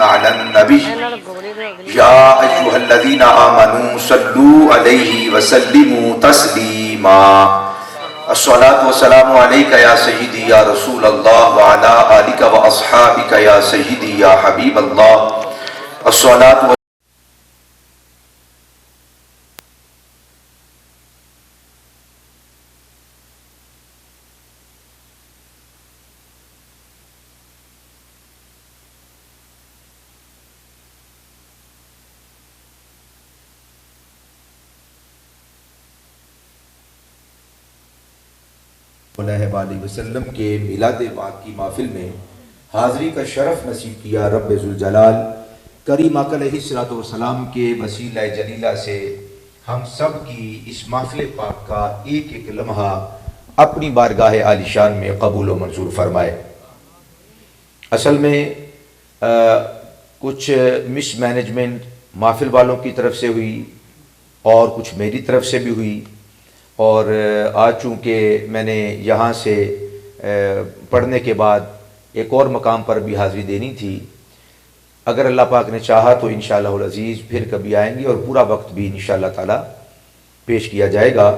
علی النبی یا ایھا الذین آمنوا صلوا علیہ وسلموا تسلیما الصلاۃ والسلام علیک یا سیدی یا رسول اللہ وعلی آلک واصحابک یا سیدی یا حبیب اللہ الصلاۃ علیہ وآلہ وسلم کے میلاد پاک کی محفل میں حاضری کا شرف نصیب کیا رب ذوالجلال کریم آقا علیہ الصلوۃ والسلام کے وسیلہ جلیلہ سے ہم سب کی اس محفل پاک کا ایک ایک لمحہ اپنی بارگاہ عالی شان میں قبول و منظور فرمائے۔ اصل میں کچھ مس مینجمنٹ محفل والوں کی طرف سے ہوئی اور کچھ میری طرف سے بھی ہوئی، اور آج چونکہ میں نے یہاں سے پڑھنے کے بعد ایک اور مقام پر بھی حاضری دینی تھی، اگر اللہ پاک نے چاہا تو انشاءاللہ العزیز پھر کبھی آئیں گے اور پورا وقت بھی انشاءاللہ تعالی پیش کیا جائے گا۔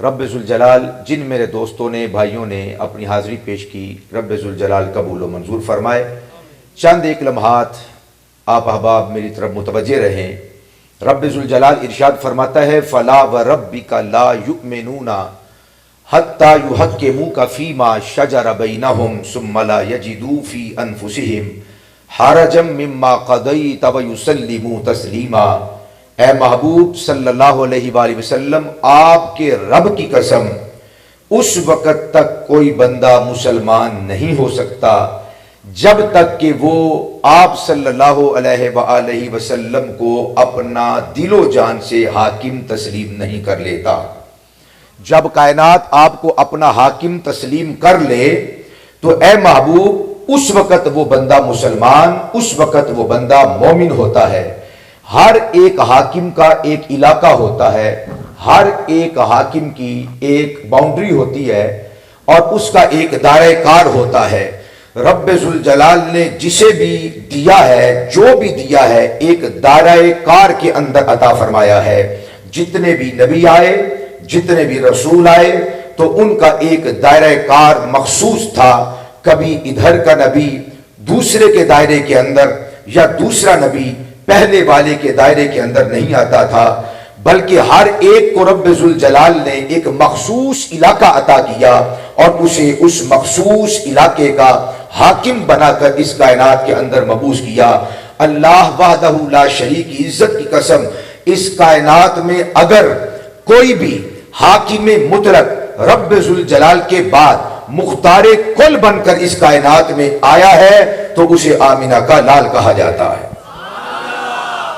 رب ذوالجلال جن میرے دوستوں نے بھائیوں نے اپنی حاضری پیش کی، رب ذوالجلال قبول و منظور فرمائے۔ چند ایک لمحات آپ احباب میری طرف متوجہ رہیں۔ رب ذوالجلال ارشاد فرماتا ہے فَلَا وَرَبِّكَ لَا يُؤْمِنُونَ حَتَّى يُحَكِّمُوكَ فِيمَا شَجَرَ بَيْنَهُمْ ثُمَّ لَا يَجِدُوا فِي أَنفُسِهِمْ حَرَجًا مِّمَّا قَضَيْتَ وَيُسَلِّمُوا تَسْلِيمًا۔ اے محبوب صلی اللہ علیہ وآلہ وسلم، آپ کے رب کی قسم اس وقت تک کوئی بندہ مسلمان نہیں ہو سکتا جب تک کہ وہ آپ صلی اللہ علیہ وآلہ وسلم کو اپنا دل و جان سے حاکم تسلیم نہیں کر لیتا۔ جب کائنات آپ کو اپنا حاکم تسلیم کر لے تو اے محبوب اس وقت وہ بندہ مسلمان، اس وقت وہ بندہ مومن ہوتا ہے۔ ہر ایک حاکم کا ایک علاقہ ہوتا ہے، ہر ایک حاکم کی ایک باؤنڈری ہوتی ہے اور اس کا ایک دائرہ کار ہوتا ہے۔ رب ذوالجلال نے جسے بھی دیا ہے، جو بھی دیا ہے، ایک دائرہ کار کے اندر عطا فرمایا ہے۔ جتنے بھی نبی آئے، جتنے بھی رسول آئے تو ان کا ایک دائرہ کار مخصوص تھا۔ کبھی ادھر کا نبی دوسرے کے دائرے کے اندر یا دوسرا نبی پہلے والے کے دائرے کے اندر نہیں آتا تھا، بلکہ ہر ایک کو رب ذوالجلال نے ایک مخصوص علاقہ عطا کیا اور اسے اس مخصوص علاقے کا حاکم بنا کر اس کائنات کے اندر مبعوث کیا۔ اللہ وحدہ لا شریک کی عزت کی قسم، اس کائنات میں اگر کوئی بھی حاکم مطلق رب ذوالجلال کے بعد مختار کل بن کر اس کائنات میں آیا ہے تو اسے آمینہ کا لال کہا جاتا ہے۔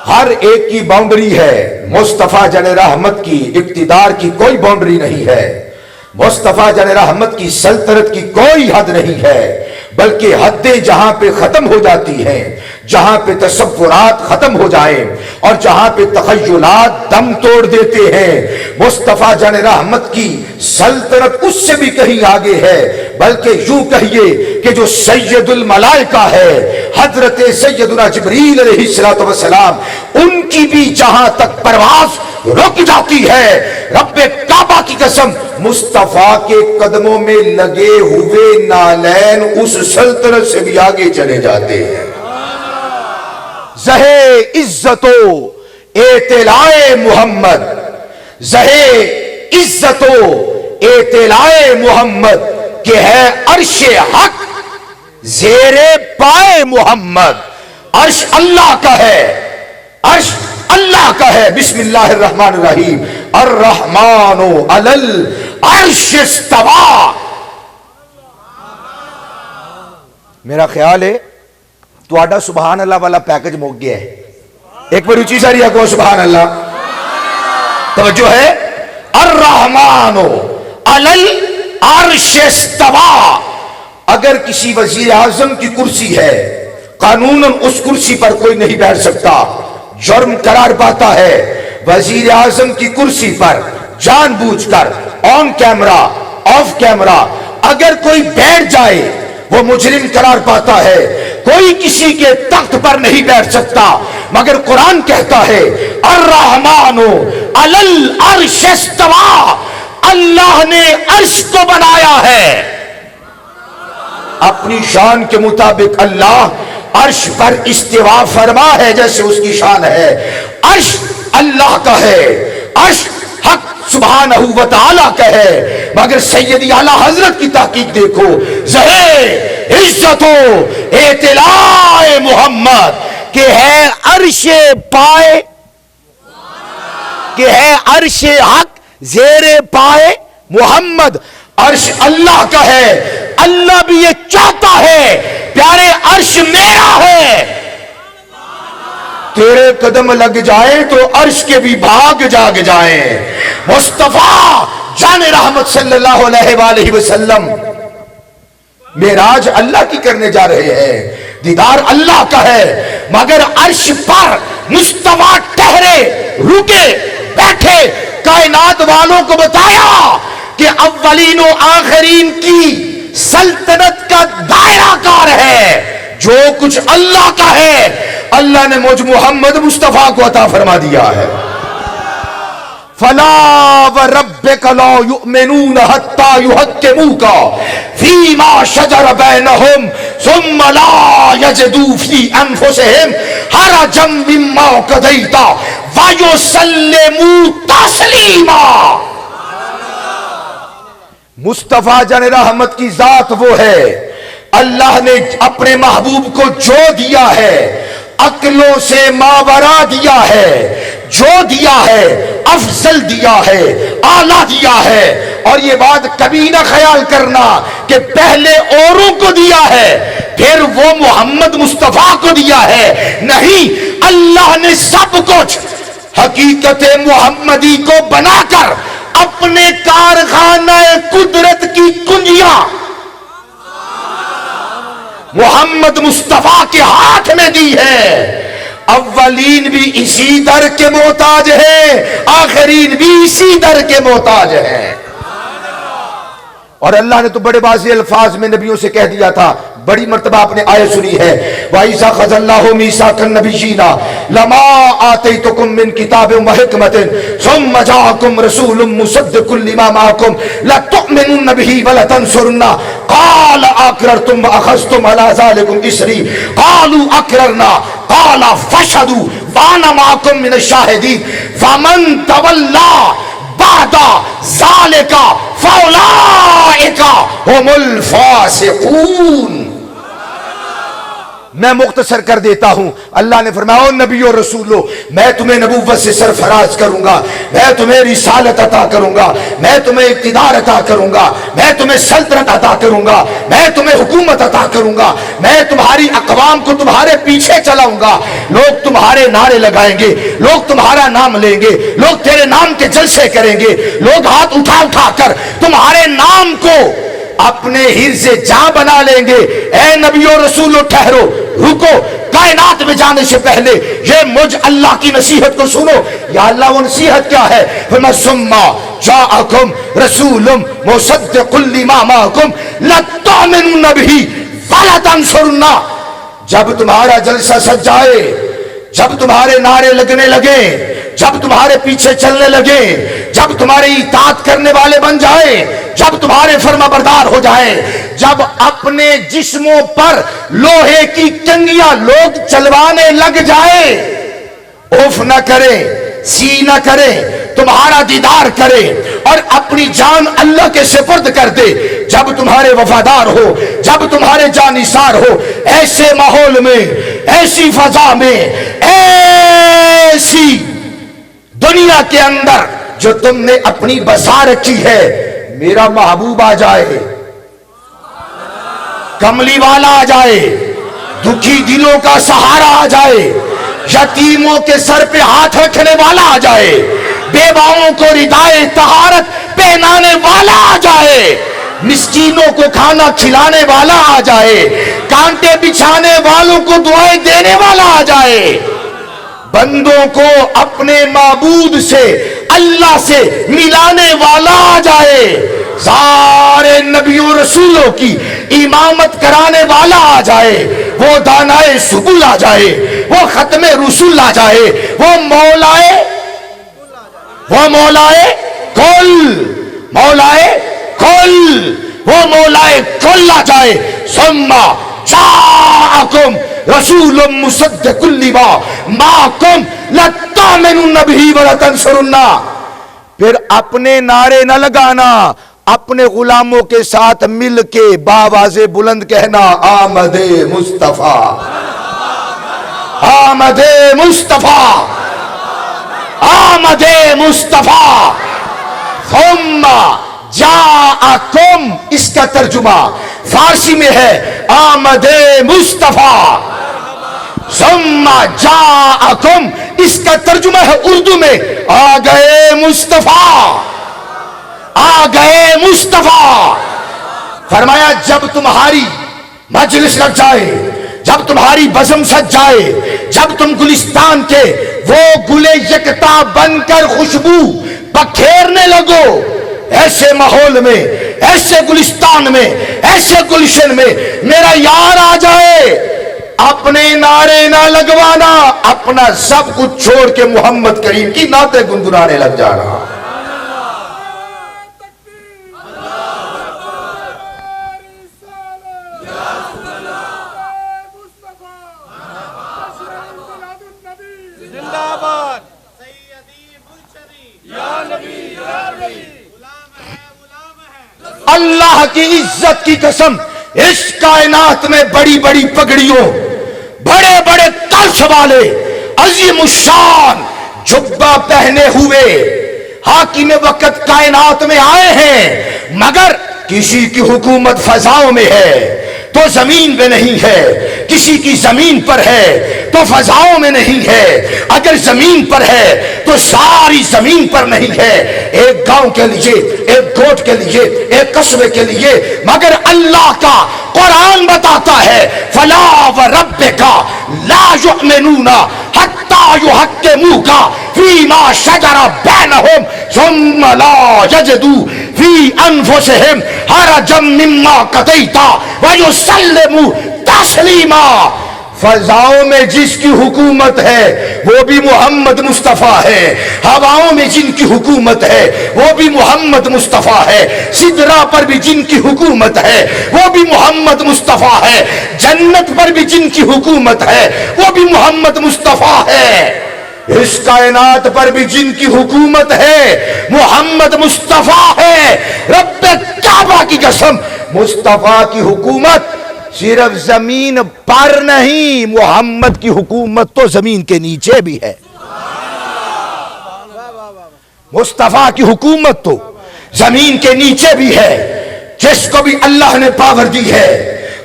ہر ایک کی باؤنڈری ہے، مصطفیٰ جن رحمت کی اقتدار کی کوئی باؤنڈری نہیں ہے، مصطفیٰ جن رحمت کی سلطنت کی کوئی حد نہیں ہے، بلکہ حدیں جہاں پہ ختم ہو جاتی ہیں، جہاں پہ تصورات ختم ہو جائیں اور جہاں پہ تخیلات دم توڑ دیتے ہیں، مصطفیٰ جن رحمت کی سلطنت اس سے بھی کہیں آگے ہے۔ بلکہ یوں کہیے کہ جو سید الملائکہ ہے حضرت سیدنا جبریل علیہ السلام، ان کی بھی جہاں تک پرواز رک جاتی ہے، رب کعبہ کی قسم مصطفیٰ کے قدموں میں لگے ہوئے نالین اس سلطنت سے بھی آگے چلے جاتے ہیں۔ زہے عزت و اطلاع محمد، زہے عزت و اطلاع محمد کہ ہے عرش حق زیر پائے محمد۔ عرش اللہ کا ہے، عرش اللہ کا ہے۔ بسم اللہ الرحمن الرحیم، الرحمن علی العرش استویٰ۔ میرا خیال ہے تو آڈا سبحان اللہ والا پیکج موک گیا ہے۔ ایک بار اچھی ساری کو سبحان اللہ توجہ ہے۔ الرحمن علی العرش استویٰ۔ اگر کسی وزیر اعظم کی کرسی ہے، قانوناً اس کرسی پر کوئی نہیں بیٹھ سکتا، جرم قرار پاتا ہے۔ وزیر اعظم کی کرسی پر جان بوجھ کر آن کیمرہ آف کیمرہ اگر کوئی بیٹھ جائے وہ مجرم قرار پاتا ہے۔ کوئی کسی کے تخت پر نہیں بیٹھ سکتا، مگر قرآن کہتا ہے الرحمن علی العرش استویٰ، اللہ نے عرش کو بنایا ہے۔ اپنی شان کے مطابق اللہ عرش پر استوا فرما ہے جیسے اس کی شان ہے۔ عرش اللہ کا ہے، عرش حق سبحانہ و تعالی کا ہے، مگر سیدی اعلیٰ حضرت کی تحقیق دیکھو، زہر عزت و اطلاع محمد کہ ہے عرش پائے، کہ ہے عرش حق زیر پائے محمد۔ عرش اللہ کا ہے، اللہ بھی یہ چاہتا ہے پیارے عرش میرا ہے، تیرے قدم لگ جائیں تو عرش کے بھی بھاگ جاگ جائیں۔ مصطفیٰ جان رحمت صلی اللہ علیہ وآلہ وسلم معراج اللہ کی کرنے جا رہے ہیں، دیدار اللہ کا ہے، مگر عرش پر مصطفیٰ ٹھہرے، رکے، بیٹھے، کائنات والوں کو بتایا کہ اولین و آخرین کی سلطنت کا دائرہ کار ہے، جو کچھ اللہ کا ہے اللہ نے مجھ محمد مصطفیٰ کو عطا فرما دیا ہے۔ فَلَا وَرَبِّكَ لَا يُؤْمِنُونَ حَتَّى يُحَكِّمُوكَ فِي مَا شَجَرَ بَيْنَهُمْ ثُمَّ لَا يَجِدُوا فِي أَنفُسِهِمْ حَرَجًا مِّمَّا قَضَيْتَ وَيُسَلِّمُوا تَسْلِيمًا۔ مصطفیٰ جان رحمت کی ذات وہ ہے، اللہ نے اپنے محبوب کو جو دیا ہے عقلوں سے ماورا دیا ہے، جو دیا ہے افضل دیا ہے، اعلیٰ دیا ہے۔ اور یہ بات کبھی نہ خیال کرنا کہ پہلے اوروں کو دیا ہے پھر وہ محمد مصطفیٰ کو دیا ہے، نہیں، اللہ نے سب کچھ حقیقت محمدی کو بنا کر اپنے کارخانہ قدرت کی کنجیاں محمد مصطفیٰ کے ہاتھ میں دی ہے۔ اولین بھی اسی در کے محتاج ہیں، آخرین بھی اسی در کے محتاج ہیں۔ اور اللہ نے تو بڑے واضح الفاظ میں نبیوں سے کہہ دیا تھا، بڑی مرتبہ آپ نے آیت سنی ہے، وَإِذَا خَذَ اللَّهُ مِيثَاقَ النَّبِيِّينَ لَمَا آتَيْتُكُم مِّن كِتَابٍ وَحِكْمَةٍ ثُمَّ جَاءَكُمْ رَسُولٌ مُصَدِّقٌ لِّمَا مَعَكُمْ لَتُؤْمِنُنَّ بِهِ وَلَتَنصُرُنَّهُ قَالَ أَقْرَرْتُمْ وَأَخَذْتُمْ عَلَىٰ ذَلِكُمْ إِصْرِي قَالُوا أَقْرَرْنَا قَالَ فَاشْهَدُوا وَأَنَا مَعَكُمْ مِنَ الشَّاهِدِينَ فَمَن تَوَلَّىٰ بعد ذَلِكَ فَأُولَٰئِكَ هُمُ الْفَاسِقُونَ۔ میں مختصر کر دیتا ہوں، اللہ نے فرمایا او نبی و رسولو، میں تمہیں نبوت سے سرفراز کروں گا، میں تمہیں رسالت عطا کروں گا، میں تمہیں اقتدار عطا کروں گا، میں تمہیں سلطنت عطا کروں گا، میں تمہیں حکومت عطا کروں گا، میں تمہاری اقوام کو تمہارے پیچھے چلاؤں گا، لوگ تمہارے نعرے لگائیں گے، لوگ تمہارا نام لیں گے، لوگ تیرے نام کے جلسے کریں گے، لوگ ہاتھ اٹھا اٹھا کر تمہارے نام کو اپنے حرز جاں بنا لیں گے۔ اے نبی و رسولو ٹھہرو، رکو، کائنات میں جانے سے پہلے یہ مجھ اللہ کی نصیحت کو سنو۔ یا اللہ وہ نصیحت کیا ہے؟ ثُمَّ جَاءَكُمْ رَسُولٌ مُصَدِّقٌ لِّمَا مَعَكُمْ لَتُؤْمِنُنَّ بِهِ وَلَتَنصُرُنَّهُ۔ جب تمہارا جلسہ سج جائے، جب تمہارے نعرے لگنے لگے، جب تمہارے پیچھے چلنے لگے، جب تمہاری اطاعت کرنے والے بن جائیں، جب تمہارے فرما بردار ہو جائیں، جب اپنے جسموں پر لوہے کی کنگیاں لوگ چلوانے لگ جائیں، اوف نہ کریں، سی نہ کریں، تمہارا دیدار کرے اور اپنی جان اللہ کے سپرد کر دے، جب تمہارے وفادار ہو، جب تمہارے جانثار ہو، ایسے ماحول میں، ایسی فضا میں، ایسی دنیا کے اندر جو تم نے اپنی بسا رکھی ہے، میرا محبوب آ جائے، کملی والا آ جائے، دکھی دلوں کا سہارا آ جائے، یتیموں کے سر پہ ہاتھ رکھنے والا آ جائے، بیواؤں کو ردائے طہارت پہنانے والا آ جائے، مسکینوں کو کھانا کھلانے والا آ جائے، کانٹے بچھانے والوں کو دعائیں دینے والا آ جائے، بندوں کو اپنے معبود سے، اللہ سے ملانے والا آ جائے، سارے نبیوں رسولوں کی امامت کرانے والا آ جائے، وہ دانائے سبل آ جائے، وہ ختم رسول آ جائے، وہ مولائے کل، وہ مولائے کل آ جائے. ثم جاءکم رسول مصدق لما معکم لتؤمنن بہ ولتنصرنہ. پھر اپنے نعرے نہ لگانا، اپنے غلاموں کے ساتھ مل کے باواز بلند کہنا آمد مصطفیٰ، آمد مصطفیٰ، آمد مصطفیٰ. ثم جاءکم، اس کا ترجمہ فارسی میں ہے آمد مصطفیٰ. ثم جاءکم، اس کا ترجمہ ہے اردو میں آ گئے مصطفیٰ، آ گئے مصطفیٰ. فرمایا جب تمہاری مجلس لگ جائے، جب تمہاری بزم سج جائے، جب تم گلستان کے وہ گلے یکتا بن کر خوشبو بکھیرنے لگو، ایسے ماحول میں، ایسے گلستان میں، ایسے گلشن میں میرا یار آ جائے، اپنے نعرے نہ لگوانا، اپنا سب کچھ چھوڑ کے محمد کریم کی نعتیں گنگنانے لگ جانا. اللہ کی عزت کی قسم، اس کائنات میں بڑی بڑی پگڑیوں، بڑے بڑے کلش والے، عظیم الشان جبہ پہنے ہوئے حاکم وقت کائنات میں آئے ہیں، مگر کسی کی حکومت فضاؤں میں ہے تو زمین پہ نہیں ہے، کسی کی زمین پر ہے تو فضاؤں میں نہیں ہے، اگر زمین پر ہے تو ساری زمین پر نہیں ہے، ایک گاؤں کے لیے، ایک گوٹ کے لیے، ایک قصبے کے لیے. مگر اللہ کا قرآن بتاتا ہے فَلَا وَرَبِّكَ لَا يُؤْمِنُونَ حَتَّى يُحَكِّمُوكَ فِي مَا شَجَرَ بَيْنَهُمْ ثُمَّ لَا يَجِدُوا فِي أَنفُسِهِمْ حَرَجًا مِّمَّا قَضَيْتَ وَيُسَلِّمُوا تَسْلِيمًا. فضاؤں میں جس کی حکومت ہے وہ بھی محمد مصطفیٰ ہے، ہواؤں میں جن کی حکومت ہے وہ بھی محمد مصطفیٰ ہے، سدرا پر بھی جن کی حکومت ہے وہ بھی محمد مصطفیٰ ہے، جنت پر بھی جن کی حکومت ہے وہ بھی محمد مصطفیٰ ہے، اس کائنات پر بھی جن کی حکومت ہے محمد مصطفیٰ ہے. رب کعبہ کی قسم، مصطفیٰ کی حکومت صرف زمین پر نہیں، محمد کی حکومت تو زمین کے نیچے بھی ہے. مصطفیٰ کی حکومت تو زمین کے نیچے بھی ہے. جس کو بھی اللہ نے پاور دی ہے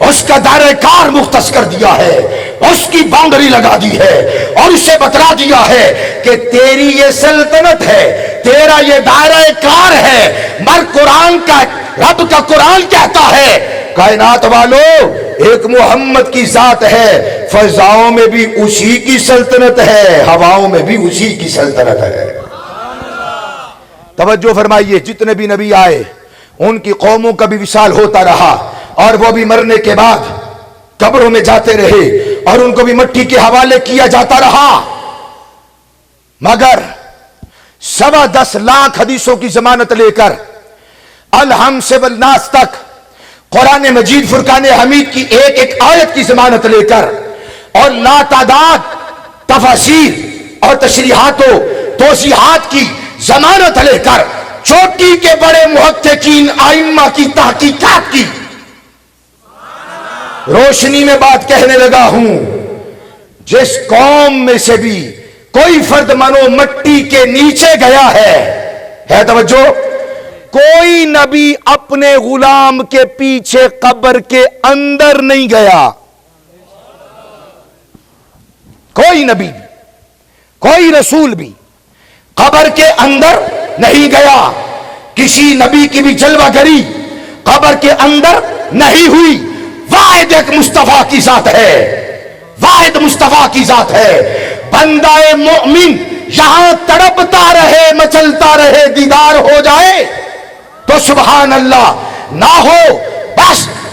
اس کا دائرہ کار مختص کر دیا ہے، اس کی باؤنڈری لگا دی ہے اور اسے بتلا دیا ہے کہ تیری یہ سلطنت ہے، تیرا یہ دائرہ کار ہے. مر قرآن کا، رب کا قرآن کہتا ہے کائنات والو ایک محمد کی ذات ہے، فضاؤں میں بھی اسی کی سلطنت ہے، ہواؤں میں بھی اسی کی سلطنت ہے. توجہ فرمائیے، جتنے بھی نبی آئے ان کی قوموں کا بھی وصال ہوتا رہا اور وہ بھی مرنے کے بعد قبروں میں جاتے رہے اور ان کو بھی مٹی کے حوالے کیا جاتا رہا. مگر 10.25 لاکھ حدیثوں کی ضمانت لے کر الحم سے والناس تک قرآن مجید فرقان حمید کی ایک ایک آیت کی ضمانت لے کر اور لاتعداد تفاسیر اور تشریحات و توضیحات کی ضمانت لے کر چوٹی کے بڑے محققین ائمہ کی تحقیقات کی روشنی میں بات کہنے لگا ہوں. جس قوم میں سے بھی کوئی فرد منو مٹی کے نیچے گیا ہے توجہ، کوئی نبی اپنے غلام کے پیچھے قبر کے اندر نہیں گیا. کوئی نبی، کوئی رسول بھی قبر کے اندر نہیں گیا. کسی نبی کی بھی جلوہ گری قبر کے اندر نہیں ہوئی. واحد ایک مصطفیٰ کی ذات ہے، واحد مصطفیٰ کی ذات ہے. بندہ مومن یہاں تڑپتا رہے، مچلتا رہے، دیدار ہو جائے تو سبحان اللہ، نہ ہو بس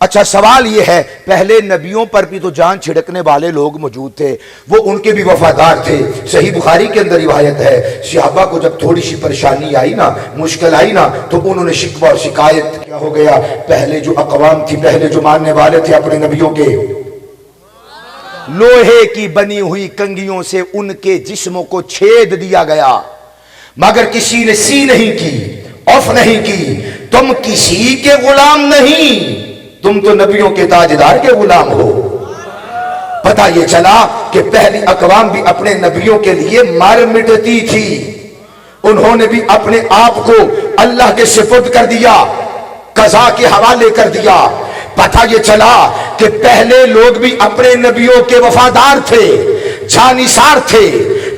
اچھا سوال یہ ہے پہلے نبیوں پر بھی تو جان چھڑکنے والے لوگ موجود تھے، وہ ان کے بھی وفادار تھے. صحیح بخاری کے اندر روایت ہے صحابہ کو جب تھوڑی سی پریشانی آئی نا، مشکل آئی نا، تو انہوں نے شکوہ اور شکایت کیا ہو گیا. پہلے جو اقوام تھی، پہلے جو ماننے والے تھے اپنے نبیوں کے، لوہے کی بنی ہوئی کنگھیوں سے ان کے جسموں کو چھید دیا گیا، مگر کسی نے سی نہیں کی، اوف نہیں کی. تم کسی کے غلام نہیں، تم تو نبیوں کے تاجدار کے غلام ہو. پتہ یہ چلا کہ پہلی اقوام بھی اپنے نبیوں کے لیے مر مٹتی تھی، انہوں نے بھی اپنے آپ کو اللہ کے سپرد کر دیا، قضا کے حوالے کر دیا. پتہ یہ چلا کہ پہلے لوگ بھی اپنے نبیوں کے وفادار تھے، جانثار تھے،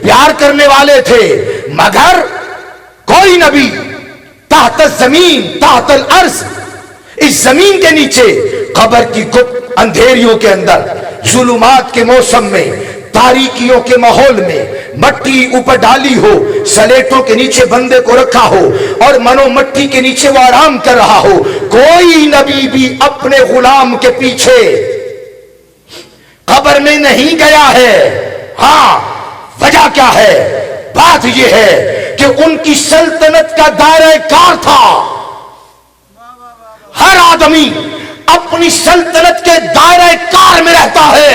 پیار کرنے والے تھے، مگر کوئی نبی تحت الزمین، تحت الارض، اس زمین کے نیچے، قبر کی گپت اندھیریوں کے اندر، ظلمات کے موسم میں، تاریکیوں کے ماحول میں، مٹی اوپر ڈالی ہو، سلیٹوں کے نیچے بندے کو رکھا ہو اور منو مٹی کے نیچے وہ آرام کر رہا ہو، کوئی نبی بھی اپنے غلام کے پیچھے قبر میں نہیں گیا ہے. ہاں وجہ کیا ہے؟ بات یہ ہے کہ ان کی سلطنت کا دائرہ کار تھا. ہر آدمی اپنی سلطنت کے دائرہ کار میں رہتا ہے،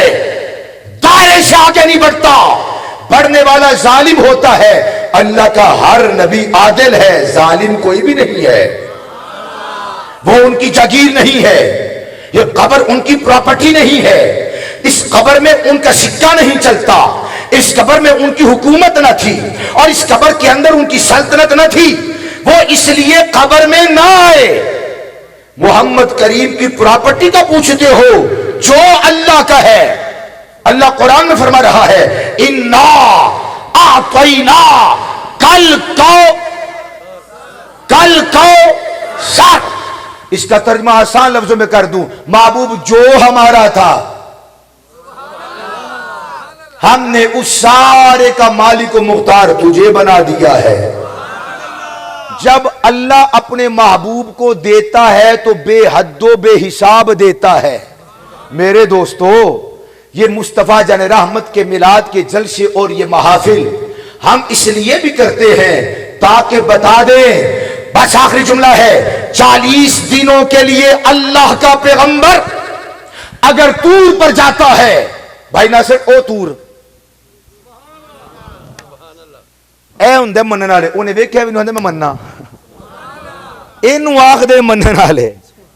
دائرے سے آگے نہیں بڑھتا. بڑھنے والا ظالم ہوتا ہے. اللہ کا ہر نبی عادل ہے، ظالم کوئی بھی نہیں ہے. وہ ان کی جاگیر نہیں ہے، یہ قبر ان کی پراپرٹی نہیں ہے، اس قبر میں ان کا سکہ نہیں چلتا، اس قبر میں ان کی حکومت نہ تھی اور اس قبر کے اندر ان کی سلطنت نہ تھی. وہ اس لیے قبر میں نہ آئے. محمد کریم کی پراپرٹی کا پوچھتے ہو جو اللہ کا ہے. اللہ قرآن میں فرما رہا ہے انا اعطینا کل کو سر. اس کا ترجمہ آسان لفظوں میں کر دوں، محبوب جو ہمارا تھا ہم نے اس سارے کا مالک و مختار تجھے بنا دیا ہے. جب اللہ اپنے محبوب کو دیتا ہے تو بے حد و بے حساب دیتا ہے. میرے دوستو، یہ مصطفیٰ جان رحمت کے میلاد کے جلسے اور یہ محافل ہم اس لیے بھی کرتے ہیں تاکہ بتا دیں. بس آخری جملہ ہے، 40 دنوں کے لیے اللہ کا پیغمبر اگر طور پر جاتا ہے، بھائی ناصر او طور اے ہوں دے منن والے، انہیں ویکھیا بھی نہیں ہوں میں مننا، اینو آخ دے منن والے.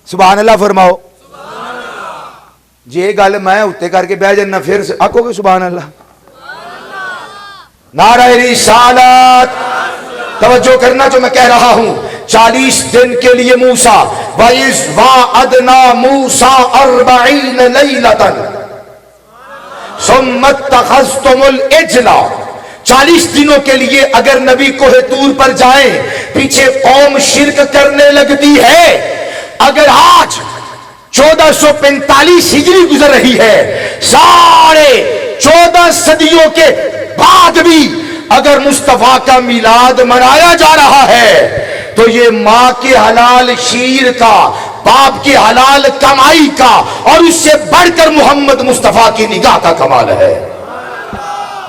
سبحان اللہ فرماؤ. جی گل میں اتے کر کے بہ جانا پھر آکھو گے سبحان اللہ. نعرہ رسالت. توجہ کرنا جو میں کہہ رہا ہوں. 40 دن کے لیے موسیٰ وَإِذْ وَعَدْنَا مُوسَىٰ 40 لَيْلَةً ثُمَّ اتَّخَذْتُمُ الْعِجْلَ. 40 دنوں کے لیے اگر نبی کوہ طور پر جائیں، پیچھے قوم شرک کرنے لگتی ہے. اگر آج 1445 ہجری گزر رہی ہے، ساڑھے 14 صدیوں کے بعد بھی اگر مصطفیٰ کا میلاد منایا جا رہا ہے تو یہ ماں کے حلال شیر کا، باپ کی حلال کمائی کا اور اس سے بڑھ کر محمد مصطفیٰ کی نگاہ کا کمال ہے.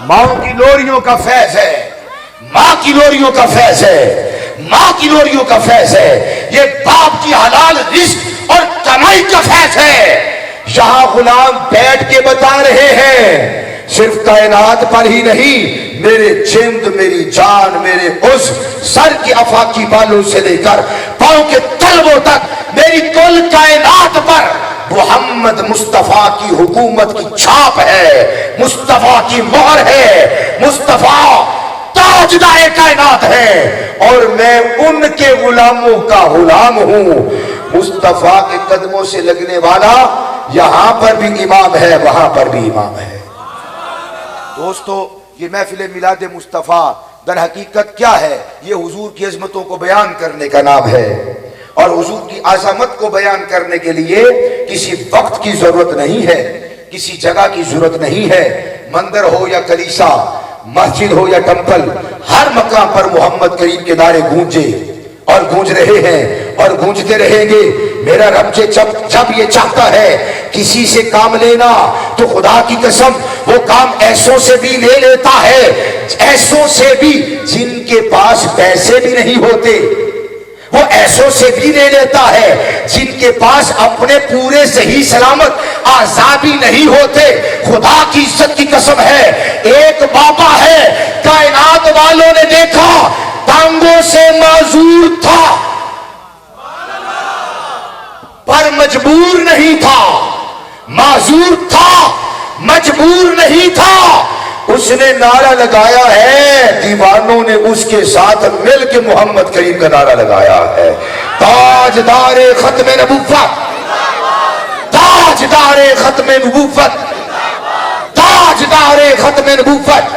ماں کی لوریوں کا فیض ہے، ماں کی لوریوں کا فیض ہے، ماں کی لوریوں کا فیض ہے. یہ باپ کی حلال رزق اور کمائی کا فیض ہے. یہاں غلام بیٹھ کے بتا رہے ہیں صرف کائنات پر ہی نہیں، میرے جند، میری جان، میرے عضو، سر کے افاقی بالوں سے لے کر پاؤں کے تلووں تک میری کل کائنات پر محمد مصطفیٰ کی حکومت کی چھاپ ہے، مصطفیٰ کی مہر ہے، مصطفیٰ تاجدار کائنات ہے اور میں ان کے غلاموں کا غلام ہوں. مصطفیٰ کے قدموں سے لگنے والا یہاں پر بھی امام ہے، وہاں پر بھی امام ہے. دوستو، یہ محفل میلاد مصطفیٰ در حقیقت کیا ہے؟ یہ حضور کی عظمتوں کو بیان کرنے کا نام ہے اور حضور کی عظمت کو بیان کرنے کے لیے کسی وقت کی ضرورت نہیں ہے، کسی جگہ کی ضرورت نہیں ہے. مندر ہو یا کلیسا، مسجد ہو یا ٹیمپل، ہر مقام پر محمد کریم کے نعرے گونجے اور گونج رہے ہیں اور گونجتے رہیں گے. میرا رب جب یہ چاہتا ہے کسی سے کام لینا تو خدا کی قسم وہ کام ایسوں سے بھی لے لیتا ہے, ایسوں سے بھی جن کے پاس پیسے بھی نہیں ہوتے, وہ ایسوں سے بھی لے لیتا ہے جن کے پاس اپنے پورے صحیح سلامت اعضاء بھی نہیں ہوتے. خدا کی عزت کی قسم ہے, ایک بابا ہے, کائنات والوں نے دیکھا ٹانگوں سے معذور تھا پر مجبور نہیں تھا, معذور تھا مجبور نہیں تھا. اس نے نعرہ لگایا ہے, دیوانوں نے اس کے ساتھ مل کے محمد کریم کا نعرہ لگایا ہے, تاجدار ختم نبوت, تاجدار ختم نبوت, تاجدار ختم نبوت.